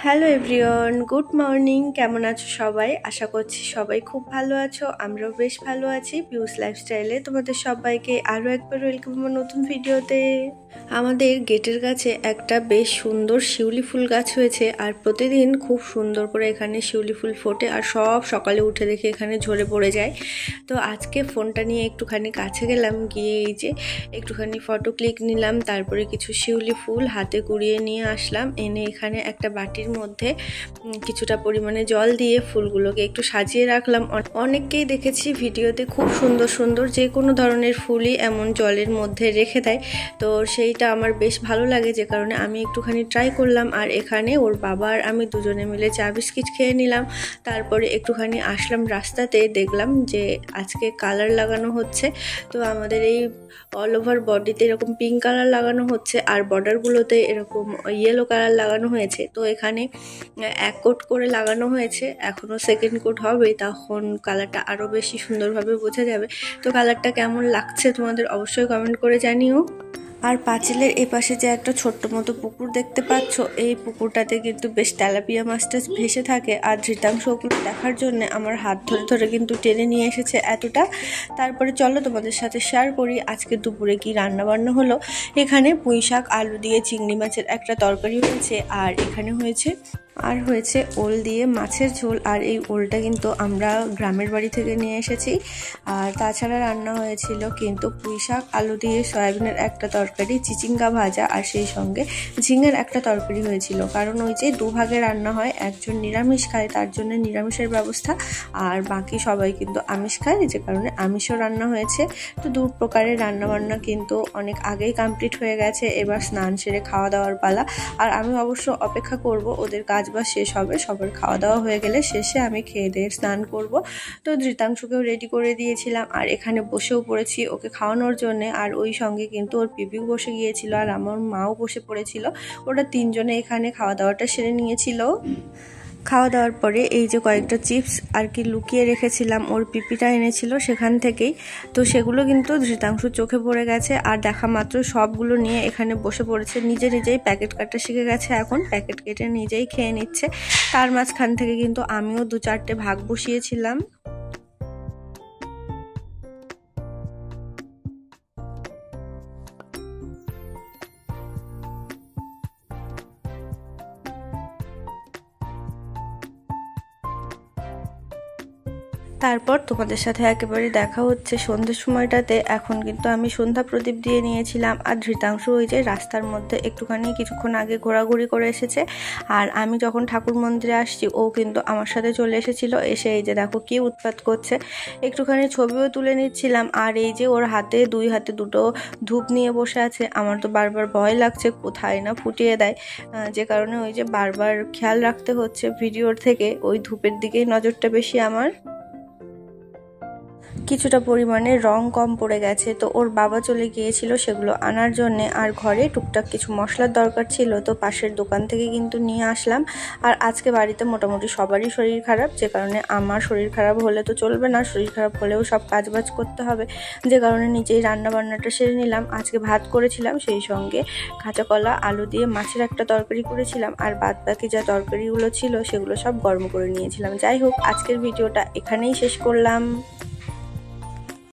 Hello everyone, good morning. কেমন আছো সবাই? আশা করছি সবাই খুব ভালো আছো। আমরাও বেশ ভালো আছি। পিউস লাইফস্টাইলে তোমাদের সবাইকে আরও একবার ওয়েলকাম আমার নতুন ভিডিওতে। আমাদের গেটের কাছে একটা বেশ সুন্দর শিউলি ফুল গাছ হয়েছে, আর প্রতিদিন খুব সুন্দর করে এখানে শিউলি ফুল ফোটে, আর সব সকালে উঠে দেখে এখানে ঝরে পড়ে যায়। তো আজকে ফোনটা নিয়ে একটুখানি কাছে গেলাম, গিয়ে এই যে একটুখানি ফটো ক্লিক নিলাম, তারপরে কিছু শিউলি ফুল হাতে কুড়িয়ে নিয়ে আসলাম। এনে এখানে একটা বাটির মধ্যে কিছুটা পরিমাণে জল দিয়ে ফুলগুলোকে একটু সাজিয়ে রাখলাম। অনেককেই দেখেছি ভিডিওতে খুব সুন্দর সুন্দর যে কোনো ধরনের ফুলই এমন জলের মধ্যে রেখে দেয়, তো সেইটা আমার বেশ ভালো লাগে, যে কারণে আমি একটুখানি ট্রাই করলাম। আর এখানে ওর বাবা আর আমি দুজনে মিলে চা বিস্কিট খেয়ে নিলাম। তারপরে একটুখানি আসলাম রাস্তাতে, দেখলাম যে আজকে কালার লাগানো হচ্ছে। তো আমাদের এই অল ওভার বডিতে এরকম পিঙ্ক কালার লাগানো হচ্ছে, আর বর্ডারগুলোতে এরকম ইয়েলো কালার লাগানো হয়েছে। তো এখানে এক কোট করে লাগানো হয়েছে, এখনও সেকেন্ড কোট হবে, তখন কালারটা আরও বেশি সুন্দরভাবে বোঝা যাবে। তো কালারটা কেমন লাগছে তোমাদের অবশ্যই কমেন্ট করে জানিও। আর পাঁচিলের এপাশে যে একটা ছোট্ট মতো পুকুর দেখতে পাচ্ছ, এই পুকুরটাতে কিন্তু বেশ তেলাপিয়া মাছটা ভেসে থাকে। আর ধৃতাংশ ওগুলো দেখার জন্য আমার হাত ধরে ধরে কিন্তু টেনে নিয়ে এসেছে এতটা। তারপরে চলো তোমাদের সাথে শেয়ার করি আজকে দুপুরে কি রান্না বান্না হলো। এখানে পুঁই শাক আলু দিয়ে চিংড়ি মাছের একটা তরকারি হয়েছে, আর এখানে হয়েছে ওল দিয়ে মাছের ঝোল। আর এই ওলটা কিন্তু আমরা গ্রামের বাড়ি থেকে নিয়ে এসেছি। আর তাছাড়া রান্না হয়েছিল কিন্তু পুঁই শাক আলু দিয়ে সয়াবিনের একটা তরকারি, চিচিঙ্গা ভাজা, আর সেই সঙ্গে ঝিঙের একটা তরকারি হয়েছিল। কারণ ওই যে দুভাগে রান্না হয়, একজন নিরামিষ খায় তার জন্য নিরামিষের ব্যবস্থা, আর বাকি সবাই কিন্তু আমিষ খায়, যে কারণে আমিষও রান্না হয়েছে। তো দু প্রকারের রান্নাবান্না কিন্তু অনেক আগেই কমপ্লিট হয়ে গেছে। এবার স্নান সেরে খাওয়া দাওয়ার পালা। আর আমি অবশ্য অপেক্ষা করব ওদের কাজ বা শেষ হবে, সবার খাওয়া দাওয়া হয়ে গেলে শেষে আমি খেয়ে দিয়ে স্নান করব। তো ধৃতাংশকেও রেডি করে দিয়েছিলাম, আর এখানে বসেও পড়েছি ওকে খাওয়ানোর জন্য। আর ওই সঙ্গে কিন্তু ওর পিপিও বসে গিয়েছিল, আর আমার মাও বসে পড়েছিল। ওরা তিনজনে এখানে খাওয়া দাওয়াটা সেরে নিয়েছিল। খাওয়া দাওয়ার পরে এই যে কয়েকটা চিপস আর কি লুকিয়ে রেখেছিলাম, ওর পিপিটা এনেছিল সেখান থেকেই। তো সেগুলো কিন্তু ধৃতাংশুর চোখে পড়ে গেছে, আর দেখা মাত্র সবগুলো নিয়ে এখানে বসে পড়েছে। নিজেই প্যাকেট কাটা শিখে গেছে, এখন প্যাকেট কেটে নিজেই খেয়ে নিচ্ছে। তার মাঝখান থেকে কিন্তু আমিও দু চারটে ভাগ বসিয়েছিলাম। তারপর তোমাদের সাথে একেবারে দেখা হচ্ছে সন্ধ্যের সময়টাতে। এখন কিন্তু আমি সন্ধ্যা প্রদীপ দিয়ে নিয়েছিলাম, আর ধৃতাংশ ওই যে রাস্তার মধ্যে একটুখানি কিছুক্ষণ আগে ঘোরাঘুরি করে এসেছে। আর আমি যখন ঠাকুর মন্দিরে আসছি ও কিন্তু আমার সাথে চলে এসেছিল, এসে এই যে দেখো কি উৎপাত করছে। একটুখানি ছবিও তুলে নিচ্ছিলাম। আর এই যে ওর দুই হাতে দুটো ধূপ নিয়ে বসে আছে। আমার তো বারবার ভয় লাগছে কোথায় না ফুটিয়ে দেয়, যে কারণে ওই যে বারবার খেয়াল রাখতে হচ্ছে ভিডিওর থেকে, ওই ধূপের দিকেই নজরটা বেশি আমার। কিছুটা পরিমাণে রং কম পড়ে গেছে, তো ওর বাবা চলে গিয়েছিল সেগুলো আনার জন্যে। আর ঘরে টুকটাক কিছু মশলার দরকার ছিল, তো পাশের দোকান থেকে কিন্তু নিয়ে আসলাম। আর আজকে বাড়িতে মোটামুটি সবারই শরীর খারাপ, যে কারণে আমার শরীর খারাপ হলে তো চলবে না, শরীর খারাপ হলেও সব কাজবাজ করতে হবে, যে কারণে নিজেই রান্না বান্নাটা সেরে নিলাম। আজকে ভাত করেছিলাম, সেই সঙ্গে কাঁচা কলা আলু দিয়ে মাছের একটা তরকারি করেছিলাম, আর বাদ বাকি যা তরকারিগুলো ছিল সেগুলো সব গরম করে নিয়েছিলাম। যাই হোক, আজকের ভিডিওটা এখানেই শেষ করলাম।